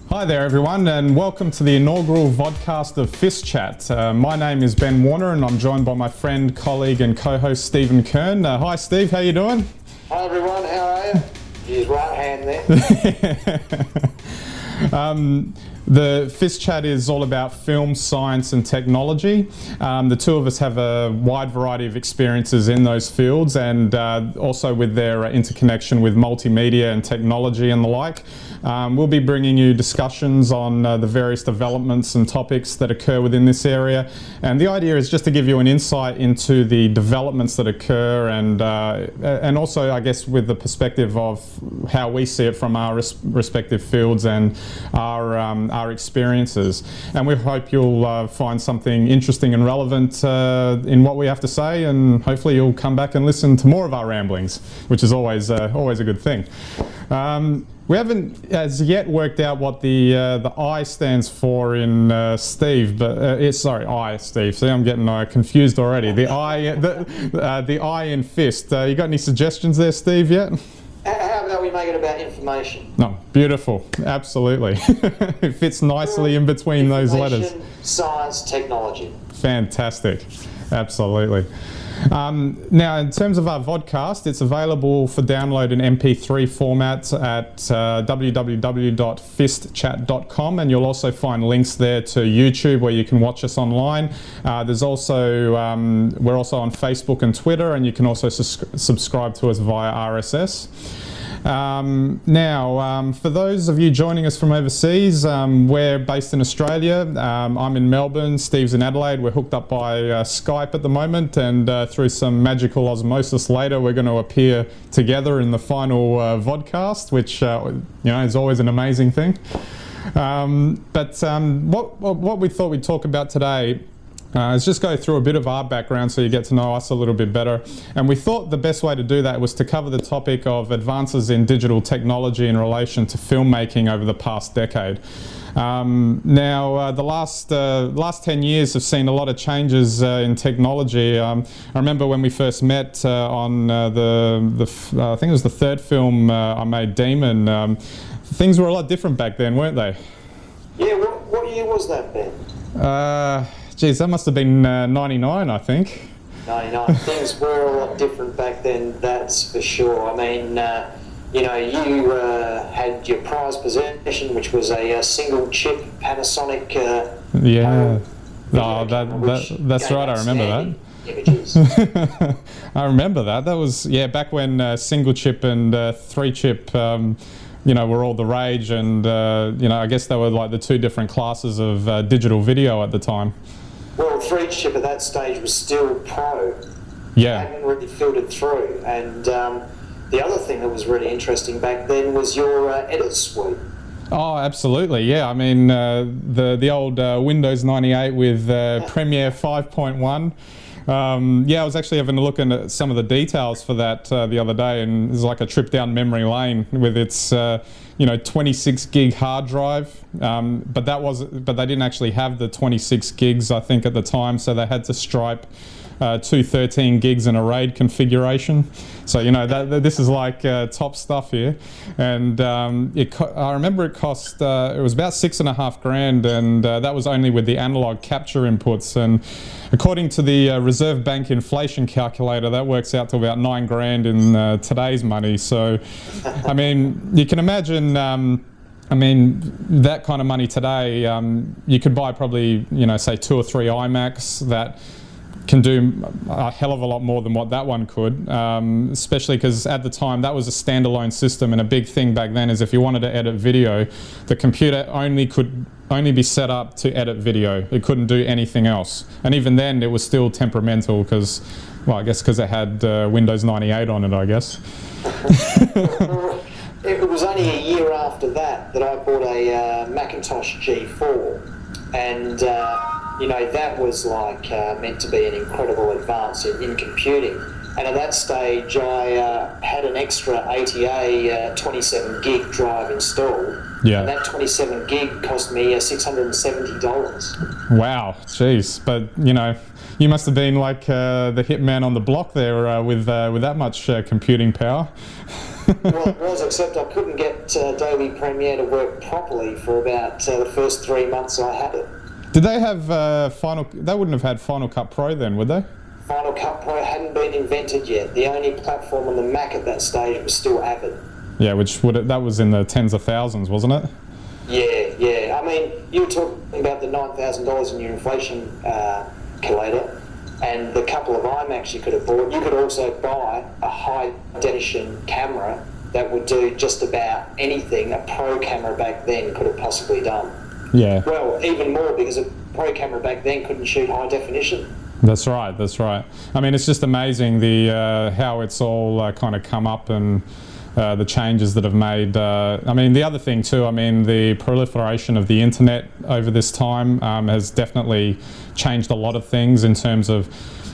Hi there everyone, and welcome to the inaugural vodcast of FiST Chat. My name is Ben Warner and I'm joined by my friend, colleague and co-host Stephen Kern. Hi Steve, how you doing? Hi everyone, how are you? His right hand there. The FiST Chat is all about film, science and technology. The two of us have a wide variety of experiences in those fields, and also with their interconnection with multimedia and technology and the like. We'll be bringing you discussions on the various developments and topics that occur within this area, and the idea is just to give you an insight into the developments that occur, and also I guess with the perspective of how we see it from our respective fields and our experiences. And we hope you'll find something interesting and relevant in what we have to say, and hopefully you'll come back and listen to more of our ramblings, which is always a good thing. We haven't as yet worked out what the I stands for in Steve, but sorry, I, Steve. See, I'm getting confused already. The I in FiST. You got any suggestions there, Steve, yet? How about we make it about information? No, beautiful. Absolutely. It fits nicely in between those letters. Science, technology. Fantastic. Absolutely. Now, in terms of our vodcast, it's available for download in MP3 format at www.fistchat.com, and you'll also find links there to YouTube where you can watch us online. There's also we're also on Facebook and Twitter, and you can also subscribe to us via RSS. Now, for those of you joining us from overseas, we're based in Australia. I'm in Melbourne, Steve's in Adelaide. We're hooked up by Skype at the moment, and through some magical osmosis later, we're going to appear together in the final vodcast, which you know, is always an amazing thing. What we thought we'd talk about today is just go through a bit of our background so you get to know us a little bit better. And we thought the best way to do that was to cover the topic of advances in digital technology in relation to filmmaking over the past decade. Now, the last 10 years have seen a lot of changes in technology. I remember when we first met on I think it was the third film I made, Demon. Things were a lot different back then, weren't they? Yeah, what year was that, Ben? Geez, that must have been 99, I think. 99. Things were a lot different back then, that's for sure. I mean, you know, you had your prized possession, which was a single chip Panasonic. Yeah. That's right, I remember that. Images. I remember that. That was, yeah, back when single chip and three chip you know, were all the rage, and you know, I guess they were like the two different classes of digital video at the time. Well, 3-chip at that stage was still pro. Yeah. It hadn't really filtered through. And the other thing that was really interesting back then was your edit suite. Oh, absolutely, yeah. I mean, the old Windows 98 with Premiere 5.1. Yeah, I was actually having a look at some of the details for that the other day, and it was like a trip down memory lane with its you know, 26 gig hard drive, but they didn't actually have the 26 gigs I think at the time, so they had to stripe two 13 gigs in a RAID configuration. So you know, this is like top stuff here. And I remember it cost it was about $6.5 grand, and that was only with the analog capture inputs. And according to the Reserve Bank inflation calculator, that works out to about $9 grand in today's money. So I mean, you can imagine. I mean, that kind of money today, you could buy probably, you know, say 2 or 3 iMacs that can do a hell of a lot more than what that one could, especially because at the time that was a standalone system, and a big thing back then is if you wanted to edit video, the computer could only be set up to edit video. It couldn't do anything else. And even then it was still temperamental because, well, I guess because it had Windows 98 on it, I guess. It was only a year after that I bought a Macintosh G4, and you know, that was like meant to be an incredible advance in computing. And at that stage, I had an extra ATA 27 gig drive installed. Yeah. And that 27 gig cost me $670. Wow, jeez. But, you know, you must have been like the hitman on the block there with that much computing power. Well, it was, except I couldn't get Adobe Premiere to work properly for about the first 3 months I had it. Did they have They wouldn't have had Final Cut Pro then, would they? Final Cut Pro hadn't been invented yet. The only platform on the Mac at that stage was still Avid. Yeah, that was in the tens of thousands, wasn't it? Yeah. I mean, you were talking about the $9,000 in your inflation calculator, and the couple of iMacs you could have bought. You could also buy a high definition camera that would do just about anything a pro camera back then could have possibly done. Yeah. Well, even more, because a pro camera back then couldn't shoot high definition. That's right. I mean, it's just amazing how it's all kind of come up, and the changes that have made. I mean, the other thing too, I mean, the proliferation of the internet over this time has definitely changed a lot of things in terms of,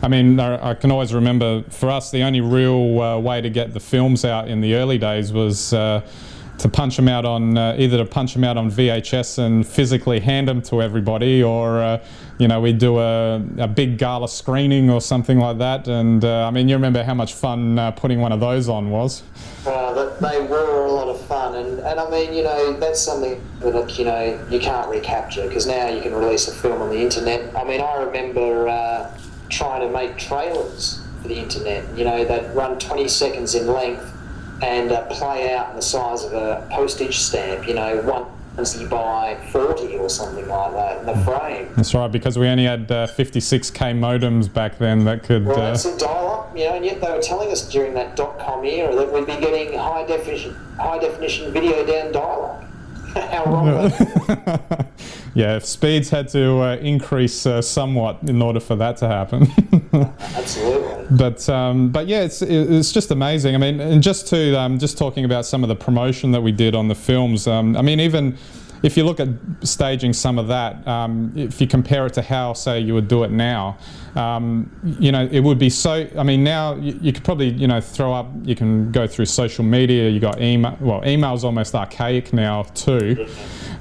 I mean, I can always remember for us, the only real way to get the films out in the early days was to punch them out on, either to punch them out on VHS and physically hand them to everybody, or you know, we'd do a big gala screening or something like that. And I mean, you remember how much fun putting one of those on was. They were a lot of fun, and I mean, you know, that's something that, you know, you can't recapture, because now you can release a film on the internet. I mean, I remember trying to make trailers for the internet, you know, that run 20 seconds in length and play out in the size of a postage stamp, you know, once you buy 40 or something like that in the frame. That's right, because we only had 56K modems back then that could... Well, that's a dial-up, you know, and yet they were telling us during that .com era that we'd be getting high definition video down dial-up. How wrong was that? Yeah, speeds had to increase somewhat in order for that to happen. Absolutely. But yeah, it's just amazing. I mean, and just talking about some of the promotion that we did on the films. I mean, even if you look at staging some of that, if you compare it to how, say, you would do it now, you know, it would be so. I mean, now you could probably, you know, throw up. You can go through social media. You got email. Well, email's almost archaic now too.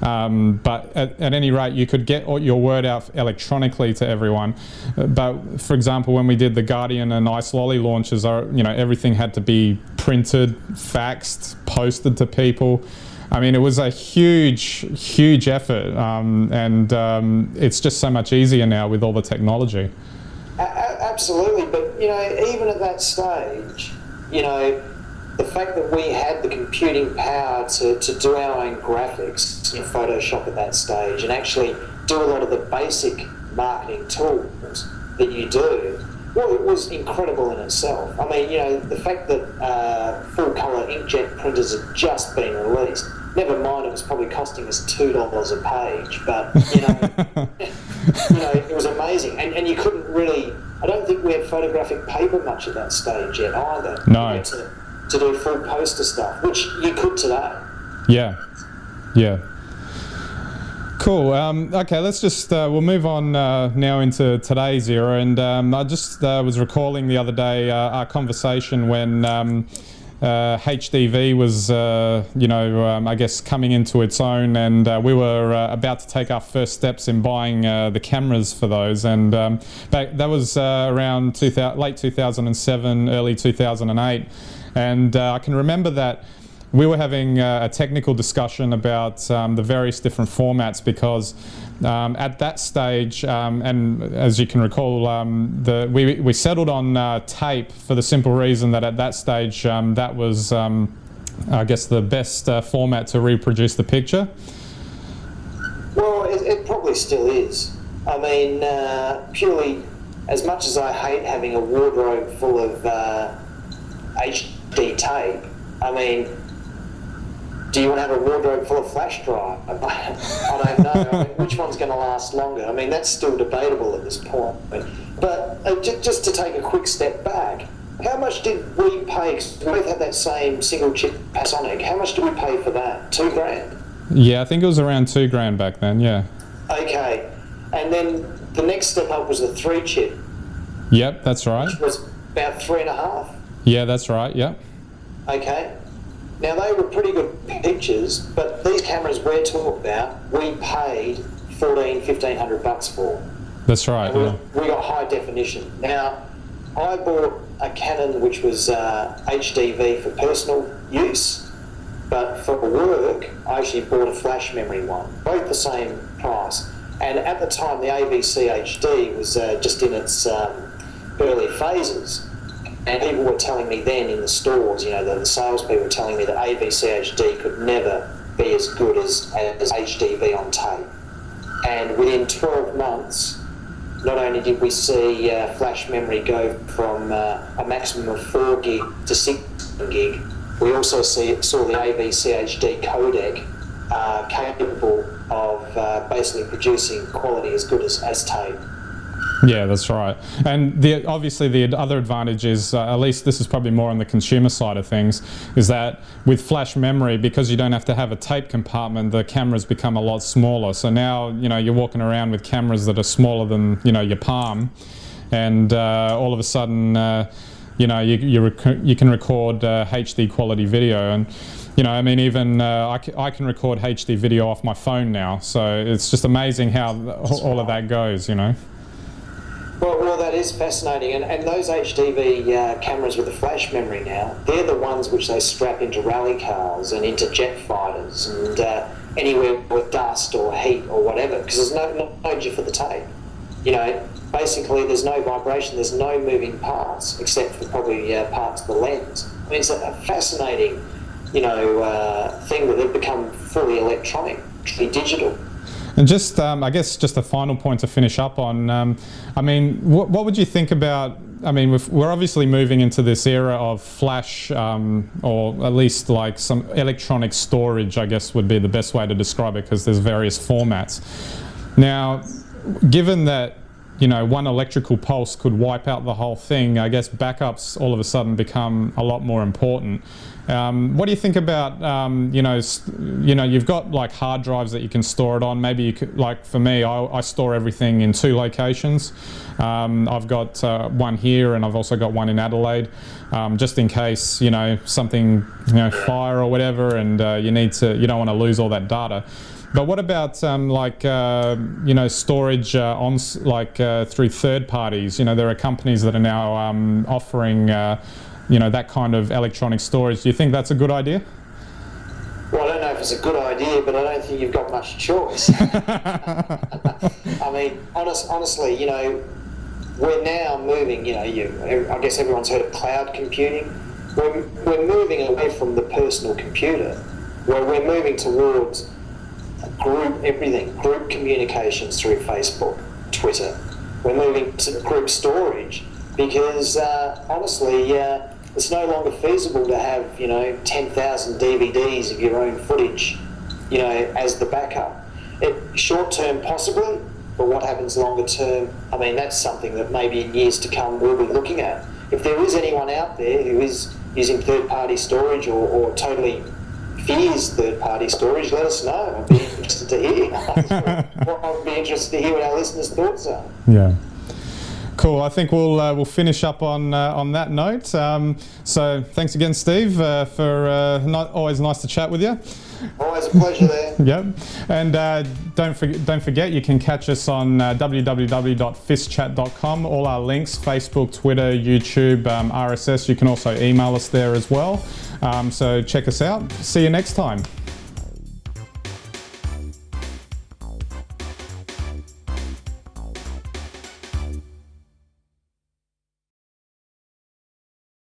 But at any rate, you could get your word out electronically to everyone. But for example, when we did the Guardian and Ice Lolly launches, you know, everything had to be printed, faxed, posted to people. I mean, it was a huge effort, and it's just so much easier now with all the technology. Absolutely, but you know, even at that stage, you know, the fact that we had the computing power to do our own graphics in Photoshop at that stage, and actually do a lot of the basic marketing tools that you do, well, it was incredible in itself. I mean, you know, the fact that full-colour inkjet printers had just been released, never mind it was probably costing us $2 a page, but, you know, you know, it was amazing. And you couldn't really, I don't think we had photographic paper much at that stage yet either. No. You know, to do full poster stuff, which you could today. Yeah. Cool. Okay, let's just we'll move on now into today's era, and I just was recalling the other day our conversation when HDV was, you know, I guess coming into its own, and we were about to take our first steps in buying the cameras for those, and that was around late 2007, early 2008, and I can remember that we were having a technical discussion about the various different formats, because at that stage, and as you can recall, we settled on tape for the simple reason that at that stage that was, I guess, the best format to reproduce the picture. Well, it probably still is. I mean, purely, as much as I hate having a wardrobe full of HD tape, I mean, do you want to have a wardrobe full of flash drive? I don't know. I mean, which one's going to last longer? I mean, that's still debatable at this point. But just to take a quick step back, how much did we pay? Because we both had that same single chip Panasonic. How much did we pay for that? $2,000? Yeah, I think it was around $2,000 back then, yeah. Okay. And then the next step up was the 3 chip. Yep, that's right. about 3.5. Yeah, that's right. Yeah. Okay. Now they were pretty good pictures, but these cameras we're talking about, we paid $1,500 for. That's right. And we got high definition. Now, I bought a Canon which was HDV for personal use, but for work, I actually bought a flash memory one, both the same price. And at the time, the AVC HD was just in its early phases. And people were telling me then in the stores, you know, the salespeople were telling me that AVC HD could never be as good as HDV on tape. And within 12 months, not only did we see flash memory go from a maximum of 4 gig to 6 gig, we also saw the AVC HD codec capable of basically producing quality as good as tape. Yeah, that's right. And obviously the other advantage is, at least this is probably more on the consumer side of things, is that with flash memory, because you don't have to have a tape compartment, the cameras become a lot smaller. So now, you know, you're walking around with cameras that are smaller than, you know, your palm, and all of a sudden, you know, you can record HD quality video. And you know, I mean, even I can record HD video off my phone now. So it's just amazing how all of that goes, you know. Well, that is fascinating, and those HDV cameras with the flash memory now, they're the ones which they strap into rally cars and into jet fighters and anywhere with dust or heat or whatever, because there's no danger for the tape. You know, basically there's no vibration, there's no moving parts, except for probably parts of the lens. I mean, it's a fascinating, you know, thing that they've become fully electronic, fully digital. And just, I guess, just a final point to finish up on. I mean, what would you think about? I mean, we're obviously moving into this era of flash, or at least like some electronic storage, I guess would be the best way to describe it, because there's various formats. Now, given that, you know, one electrical pulse could wipe out the whole thing, I guess backups all of a sudden become a lot more important. What do you think about, you know, you've got like hard drives that you can store it on. Maybe you could, like for me, I store everything in 2 locations. I've got one here, and I've also got one in Adelaide, just in case, you know, something, you know, fire or whatever, and you don't want to lose all that data. But what about like you know, storage through third parties? You know, there are companies that are now offering you know, that kind of electronic storage. Do you think that's a good idea? Well, I don't know if it's a good idea, but I don't think you've got much choice. I mean, honestly, you know, we're now moving. You know, I guess everyone's heard of cloud computing. We're moving away from the personal computer, where we're moving towards group communications through Facebook, Twitter. We're moving to group storage because honestly, it's no longer feasible to have, you know, 10,000 DVDs of your own footage, you know, as the backup. Short term possibly, but what happens longer term? I mean, that's something that maybe in years to come we'll be looking at. If there is anyone out there who is using third-party storage or totally fears third-party storage, let us know. I'd be interested to hear. I'd be interested to hear what our listeners' thoughts are. Yeah. Cool. I think we'll finish up on that note. So thanks again, Steve, for always nice to chat with you. Always a pleasure there. Yep. And don't forget, you can catch us on www.fistchat.com. All our links: Facebook, Twitter, YouTube, RSS. You can also email us there as well. So check us out. See you next time.